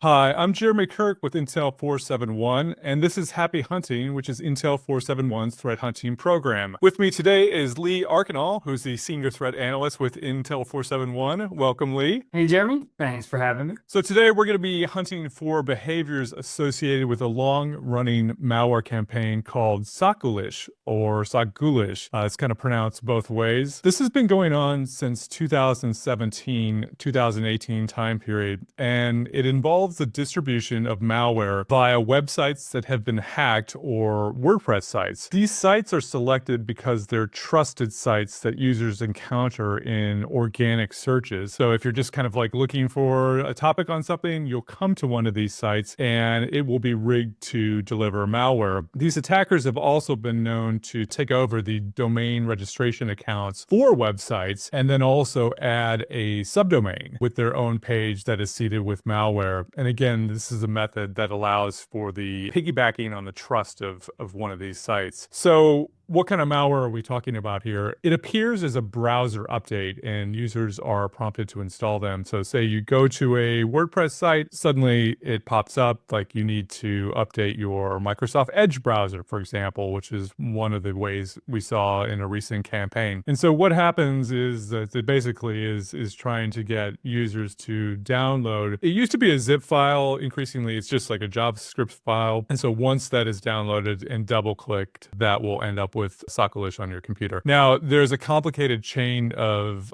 Hi, I'm Jeremy Kirk with Intel 471, and this is Happy Hunting, which is Intel 471's threat hunting program. With me today is Lee Arkinall, who's the Senior Threat Analyst with Intel 471. Welcome, Lee. Hey, Jeremy. Thanks for having me. So today we're going to be hunting for behaviors associated with a long-running malware campaign called SocGhoulish or SocGhoulish. It's kind of pronounced both ways. This has been going on since 2017, 2018 time period, and it involves the distribution of malware via websites that have been hacked or WordPress sites. These sites are selected because they're trusted sites that users encounter in organic searches. So if you're just kind of like looking for a topic on something, you'll come to one of these sites and it will be rigged to deliver malware. These attackers have also been known to take over the domain registration accounts for websites and then also add a subdomain with their own page that is seeded with malware. And again, this is a method that allows for the piggybacking on the trust of one of these sites. So what kind of malware are we talking about here? It appears as a browser update and users are prompted to install them. So say you go to a WordPress site, suddenly it pops up like you need to update your Microsoft Edge browser, for example, which is one of the ways we saw in a recent campaign. And so what happens is that it basically is trying to get users to download. It used to be a zip file. Increasingly, it's just like a JavaScript file. And so once that is downloaded and double clicked, that will end up with SocGhoulish on your computer. Now, there's a complicated chain of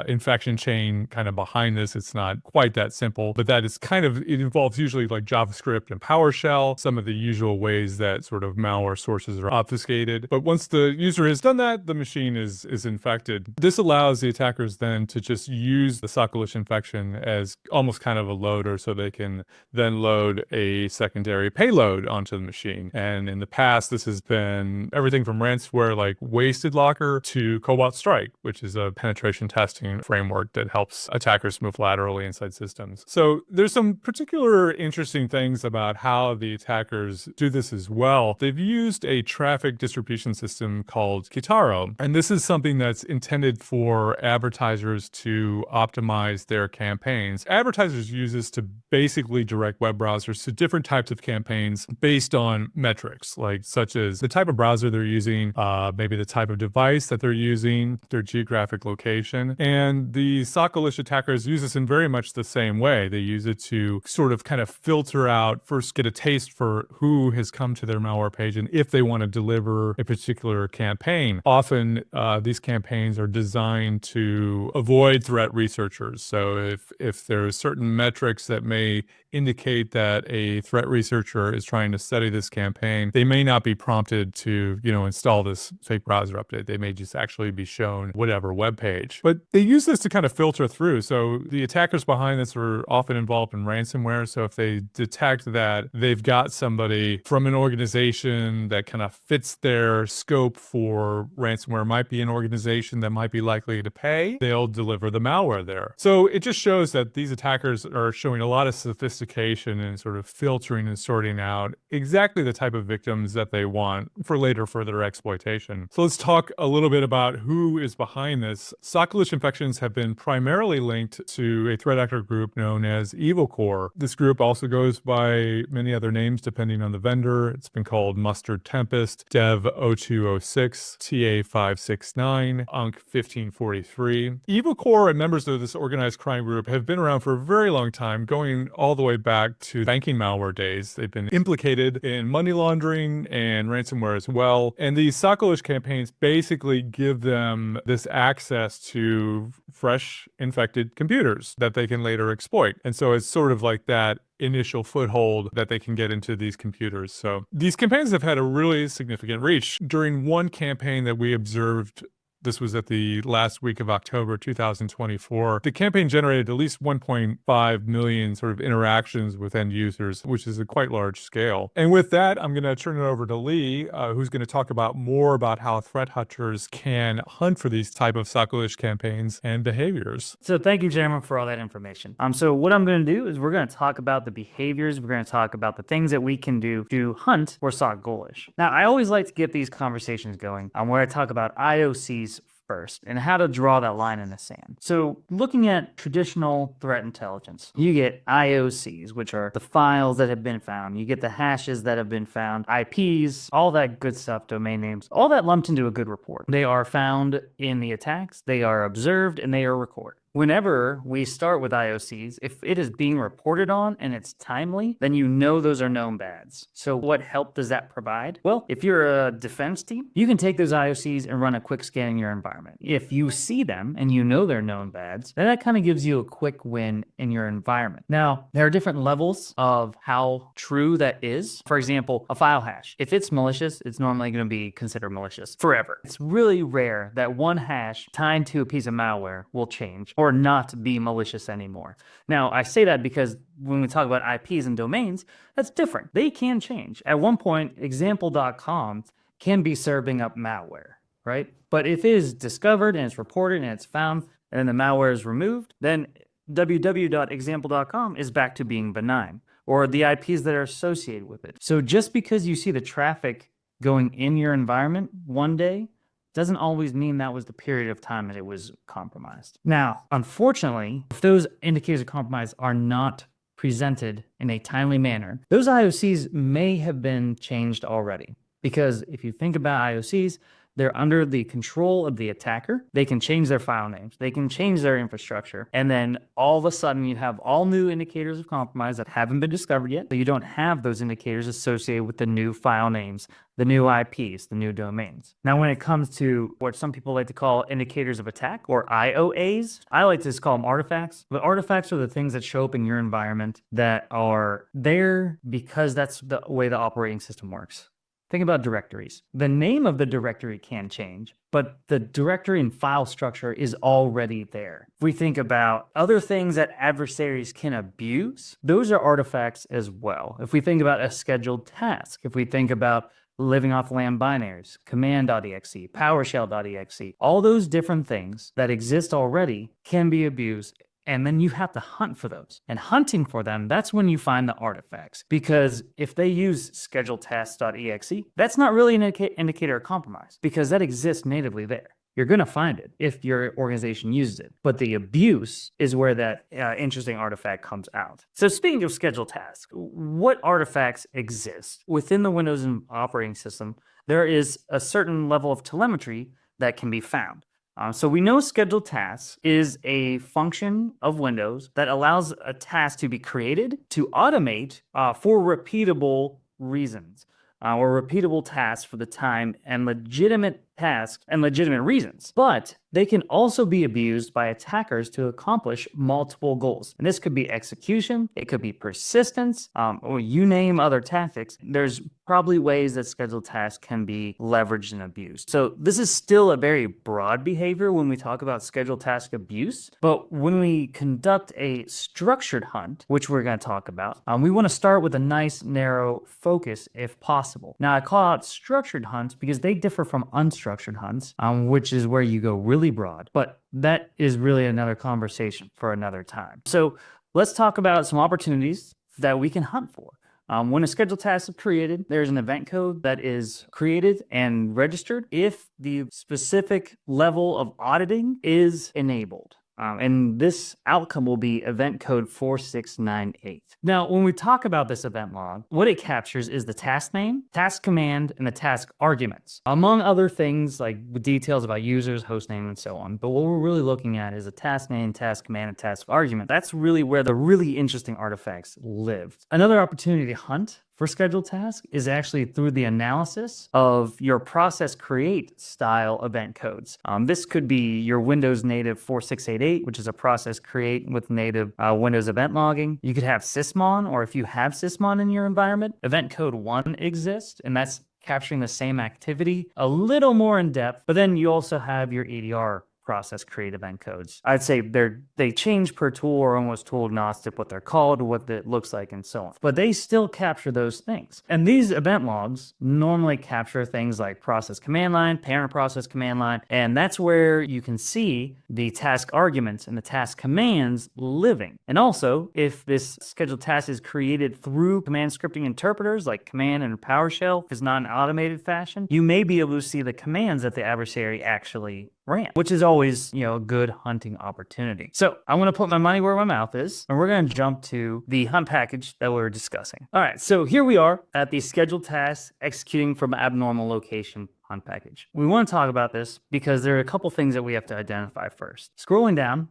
infection chain kind of behind this. It's not quite that simple, but that is kind of, it involves usually like JavaScript and PowerShell, some of the usual ways that sort of malware sources are obfuscated. But once the user has done that, the machine is infected. This allows the attackers then to just use the SocGhoulish infection as almost kind of a loader so they can then load a secondary payload onto the machine. And in the past, this has been everything from ransomware like Wasted Locker to Cobalt Strike, which is a penetration testing framework that helps attackers move laterally inside systems. So there's some particular interesting things about how the attackers do this as well. They've used a traffic distribution system called Keitaro, and this is something that's intended for advertisers to optimize their campaigns. Advertisers use this to basically direct web browsers to different types of campaigns based on metrics, like such as the type of browser they're using, maybe the type of device that they're using, their geographic location. And the SocGhoulish attackers use this in very much the same way. They use it to sort of kind of filter out, first get a taste for who has come to their malware page and if they want to deliver a particular campaign. Often these campaigns are designed to avoid threat researchers. So if there are certain metrics that may indicate that a threat researcher is trying to study this campaign, they may not be prompted to, install this fake browser update. They may just actually be shown whatever web page. But they use this to kind of filter through. So the attackers behind this are often involved in ransomware. So if they detect that they've got somebody from an organization that kind of fits their scope for ransomware, might be an organization that might be likely to pay, they'll deliver the malware there. So it just shows that these attackers are showing a lot of sophistication in sort of filtering and sorting out exactly the type of victims that they want for later further exploitation. So let's talk a little bit about who is behind this. SocGhoulish infections have been primarily linked to a threat actor group known as Evil Corp. This group also goes by many other names depending on the vendor. It's been called Mustard Tempest, Dev 0206, TA 569, UNC 1543. Evil Corp and members of this organized crime group have been around for a very long time, going all the way back to banking malware days. They've been implicated in money laundering and ransomware as well. And these SocGhoulish campaigns basically give them this access to fresh infected computers that they can later exploit. And so it's sort of like that initial foothold that they can get into these computers. So these campaigns have had a really significant reach. During one campaign that we observed, this was at the last week of October 2024. The campaign generated at least 1.5 million sort of interactions with end users, which is a quite large scale. And with that, I'm going to turn it over to Lee, who's going to talk about more about how threat hunters can hunt for these type of SocGhoulish campaigns and behaviors. So thank you, Jeremy, for all that information. So what I'm going to do is we're going to talk about the behaviors. We're going to talk about the things that we can do to hunt for SocGhoulish. Now, I always like to get these conversations going where I talk about IOCs first and how to draw that line in the sand. So looking at traditional threat intelligence, you get IOCs, which are the files that have been found. You get the hashes that have been found, IPs, all that good stuff, domain names, all that lumped into a good report. They are found in the attacks, they are observed, and they are recorded. Whenever we start with IOCs, if it is being reported on and it's timely, then you know those are known bads. So what help does that provide? Well, if you're a defense team, you can take those IOCs and run a quick scan in your environment. If you see them and you know they're known bads, then that kind of gives you a quick win in your environment. Now, there are different levels of how true that is. For example, a file hash. If it's malicious, it's normally going to be considered malicious forever. It's really rare that one hash tied to a piece of malware will change or not be malicious anymore. Now, I say that because when we talk about IPs and domains, that's different. They can change. At one point, example.com can be serving up malware, right? But if it is discovered and it's reported and it's found and then the malware is removed, then www.example.com is back to being benign, or the IPs that are associated with it. So just because you see the traffic going in your environment one day doesn't always mean that was the period of time that it was compromised. Now, unfortunately, if those indicators of compromise are not presented in a timely manner, those IOCs may have been changed already. Because if you think about IOCs, they're under the control of the attacker. They can change their file names. They can change their infrastructure. And then all of a sudden you have all new indicators of compromise that haven't been discovered yet. So you don't have those indicators associated with the new file names, the new IPs, the new domains. Now, when it comes to what some people like to call indicators of attack, or IOAs, I like to just call them artifacts. But artifacts are the things that show up in your environment that are there because that's the way the operating system works. Think about directories. The name of the directory can change, but the directory and file structure is already there. If we think about other things that adversaries can abuse, those are artifacts as well. If we think about a scheduled task, if we think about living off LAM binaries, command.exe, PowerShell.exe, all those different things that exist already can be abused. And then you have to hunt for those. And hunting for them, that's when you find the artifacts. Because if they use scheduledtasks.exe, that's not really an indicator of compromise, because that exists natively there. You're going to find it if your organization uses it. But the abuse is where that interesting artifact comes out. So speaking of scheduled tasks, what artifacts exist? Within the Windows operating system, there is a certain level of telemetry that can be found. So we know scheduled tasks is a function of Windows that allows a task to be created to automate for repeatable reasons, or repeatable tasks for the time and legitimate tasks and legitimate reasons. But they can also be abused by attackers to accomplish multiple goals. And this could be execution, it could be persistence, or you name other tactics. There's probably ways that scheduled tasks can be leveraged and abused. So this is still a very broad behavior when we talk about scheduled task abuse. But when we conduct a structured hunt, which we're going to talk about, we want to start with a nice narrow focus if possible. Now, I call out structured hunts because they differ from unstructured hunts, which is where you go really broad, but that is really another conversation for another time. So let's talk about some opportunities that we can hunt for. When a scheduled task is created, there's an event code that is created and registered if the specific level of auditing is enabled. And this outcome will be event code 4698. Now, when we talk about this event log, what it captures is the task name, task command, and the task arguments, among other things like details about users, host name, and so on. But what we're really looking at is a task name, task command, and task argument. That's really where the really interesting artifacts live. Another opportunity to hunt for scheduled tasks is actually through the analysis of your process create style event codes. This could be your Windows native 4688, which is a process create with native Windows event logging. You could have Sysmon, or if you have Sysmon in your environment, event code 1 exists, and that's capturing the same activity a little more in depth. But then you also have your EDR process create event codes. I'd say they change per tool or almost tool agnostic, what they're called, what it looks like, and so on. But they still capture those things. And these event logs normally capture things like process command line, parent process command line, and that's where you can see the task arguments and the task commands living. And also, if this scheduled task is created through command scripting interpreters like command and PowerShell, if it's not an automated fashion, you may be able to see the commands that the adversary actually ran, which is always, a good hunting opportunity. So I'm going to put my money where my mouth is, and we're going to jump to the hunt package that we were discussing. All right, so here we are at the scheduled task executing from abnormal location hunt package. We want to talk about this because there are a couple things that we have to identify first. Scrolling down,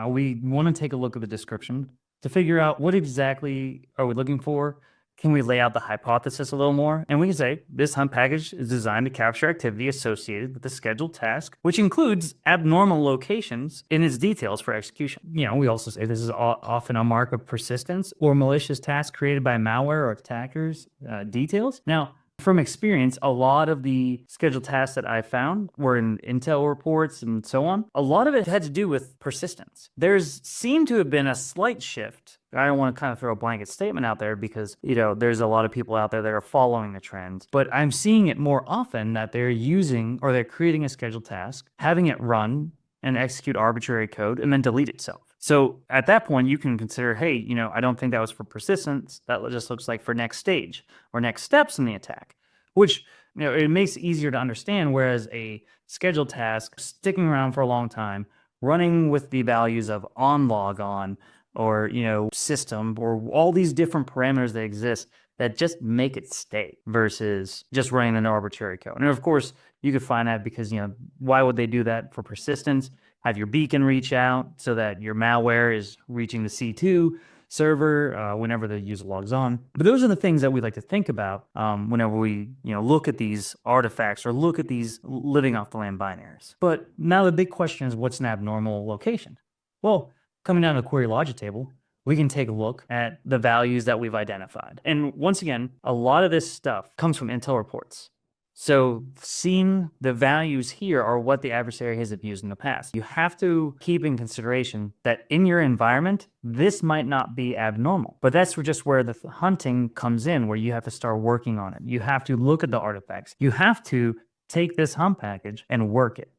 we want to take a look at the description to figure out what exactly are we looking for. Can we lay out the hypothesis a little more? And we can say this hunt package is designed to capture activity associated with the scheduled task, which includes abnormal locations in its details for execution. We also say this is often a mark of persistence or malicious tasks created by malware or attackers' details. Now, from experience, a lot of the scheduled tasks that I found were in intel reports and so on. A lot of it had to do with persistence. There's seemed to have been a slight shift. I don't want to kind of throw a blanket statement out there because, there's a lot of people out there that are following the trends, but I'm seeing it more often that they're using or they're creating a scheduled task, having it run and execute arbitrary code and then delete itself. So at that point, you can consider, hey, I don't think that was for persistence. That just looks like for next stage or next steps in the attack, which, it makes it easier to understand. Whereas a scheduled task sticking around for a long time, running with the values of on log on or, system or all these different parameters that exist that just make it stay versus just running an arbitrary code. And of course, you could find that because, why would they do that for persistence? Have your beacon reach out so that your malware is reaching the C2 server whenever the user logs on. But those are the things that we like to think about whenever we look at these artifacts or look at these living off the land binaries. But now the big question is, what's an abnormal location? Well, coming down to the query logic table, we can take a look at the values that we've identified. And once again, a lot of this stuff comes from intel reports. So seeing the values here are what the adversary has abused in the past. You have to keep in consideration that in your environment, this might not be abnormal. But that's just where the hunting comes in, where you have to start working on it. You have to look at the artifacts. You have to take this hunt package and work it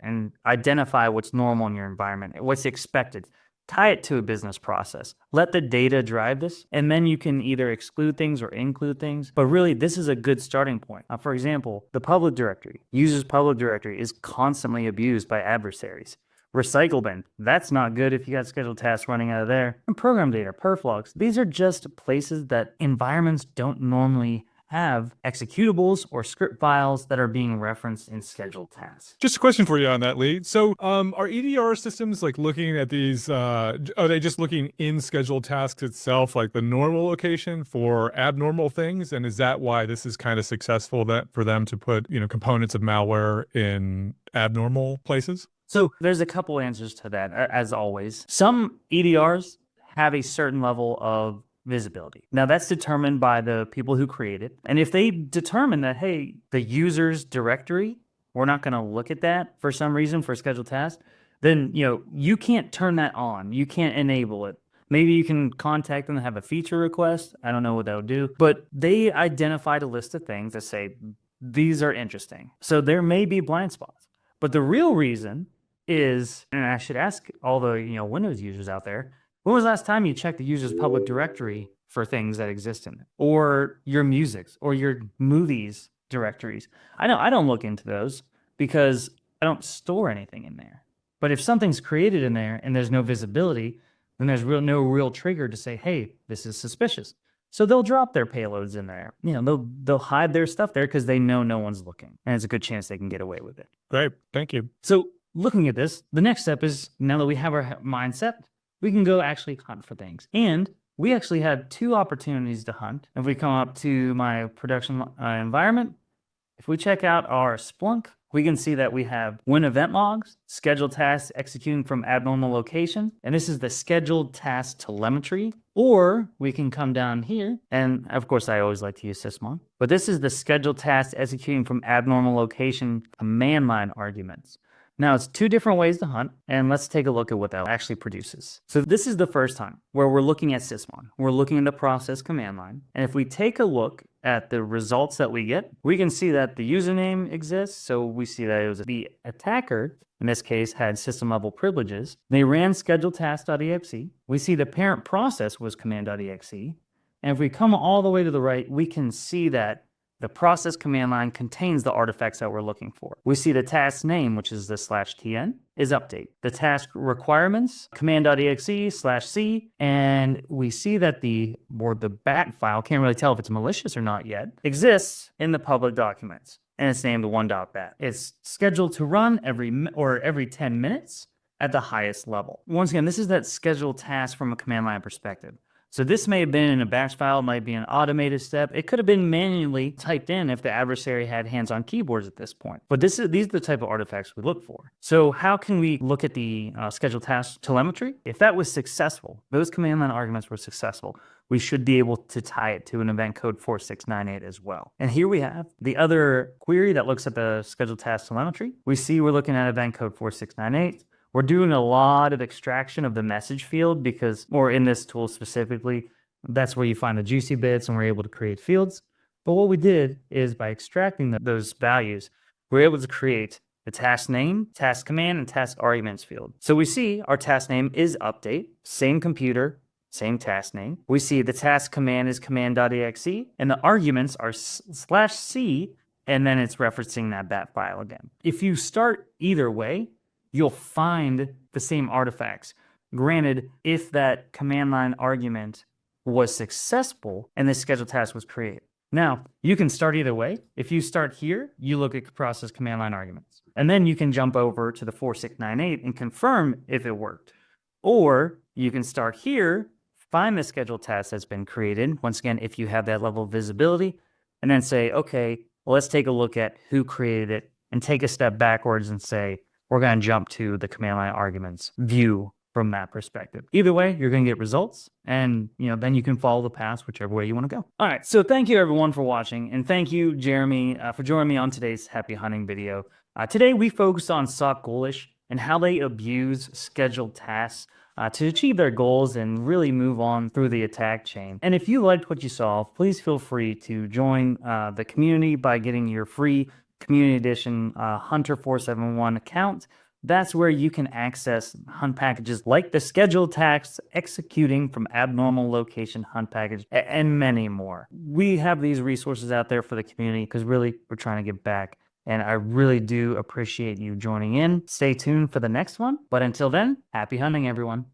and identify what's normal in your environment, what's expected. Tie it to a business process. Let the data drive this, and then you can either exclude things or include things. But really, this is a good starting point. For example, the public directory, users public directory, is constantly abused by adversaries. Recycle bin, that's not good if you got scheduled tasks running out of there. And program data, perflogs, these are just places that environments don't normally have executables or script files that are being referenced in scheduled tasks. Just a question for you on that, Lee. So are EDR systems looking at these, are they just looking in scheduled tasks itself, like the normal location for abnormal things? And is that why this is kind of successful for them to put, components of malware in abnormal places? So there's a couple answers to that, as always. Some EDRs have a certain level of visibility. Now that's determined by the people who create it. And if they determine that, hey, the user's directory, we're not going to look at that for some reason for scheduled tasks, then, you can't turn that on. You can't enable it. Maybe you can contact them and have a feature request. I don't know what that would do, but they identified a list of things that say, these are interesting. So there may be blind spots, but the real reason is, and I should ask all the, Windows users out there, when was the last time you checked the user's public directory for things that exist in it? Or your musics or your movies directories? I don't look into those because I don't store anything in there. But if something's created in there and there's no visibility, then there's no real trigger to say, hey, this is suspicious. So they'll drop their payloads in there. They'll hide their stuff there because they know no one's looking. And it's a good chance they can get away with it. Great. Thank you. So looking at this, the next step is, now that we have our mindset, we can go actually hunt for things. And we actually had 2 opportunities to hunt. If we come up to my production environment, if we check out our Splunk, we can see that we have win event logs, scheduled tasks executing from abnormal location, and this is the scheduled task telemetry. Or we can come down here, and of course I always like to use sysmon, but this is the scheduled task executing from abnormal location command line arguments. Now, it's 2 different ways to hunt, and let's take a look at what that actually produces. So this is the first time where we're looking at sysmon. We're looking at the process command line, and if we take a look at the results that we get, we can see that the username exists. So we see that it was the attacker, in this case, had system-level privileges. They ran scheduled task.exe. We see the parent process was command.exe. And if we come all the way to the right, we can see that the process command line contains the artifacts that we're looking for. We see the task name, which is the /tn, is update. The task requirements, command.exe/c, and we see that the bat file, can't really tell if it's malicious or not yet, exists in the public documents, and it's named 1.bat. It's scheduled to run every 10 minutes at the highest level. Once again, this is that scheduled task from a command line perspective. So this may have been in a batch file, it might be an automated step. It could have been manually typed in if the adversary had hands-on keyboards at this point. But these are the type of artifacts we look for. So how can we look at the scheduled task telemetry? If that was successful, those command line arguments were successful, we should be able to tie it to an event code 4698 as well. And here we have the other query that looks at the scheduled task telemetry. We see we're looking at event code 4698. We're doing a lot of extraction of the message field because, or in this tool specifically, that's where you find the juicy bits and we're able to create fields. But what we did is by extracting those values, we're able to create the task name, task command, and task arguments field. So we see our task name is update, same computer, same task name. We see the task command is command.exe, and the arguments are /c, and then it's referencing that bat file again. If you start either way, you'll find the same artifacts. Granted, if that command line argument was successful and the scheduled task was created. Now, you can start either way. If you start here, you look at process command line arguments. And then you can jump over to the 4698 and confirm if it worked. Or you can start here, find the scheduled task that's been created, once again, if you have that level of visibility, and then say, okay, well, let's take a look at who created it and take a step backwards and say, we're going to jump to the command line arguments view from that perspective. Either way, you're going to get results, and then you can follow the path whichever way you want to go. All right, so thank you everyone for watching, and thank you, Jeremy, for joining me on today's Happy Hunting video. Today we focused on SocGhoulish and how they abuse scheduled tasks to achieve their goals and really move on through the attack chain. And if you liked what you saw, please feel free to join the community by getting your free Community Edition Hunter 471 account. That's where you can access hunt packages like the scheduled tasks, executing from abnormal location hunt package, and many more. We have these resources out there for the community because really we're trying to give back. And I really do appreciate you joining in. Stay tuned for the next one. But until then, happy hunting, everyone.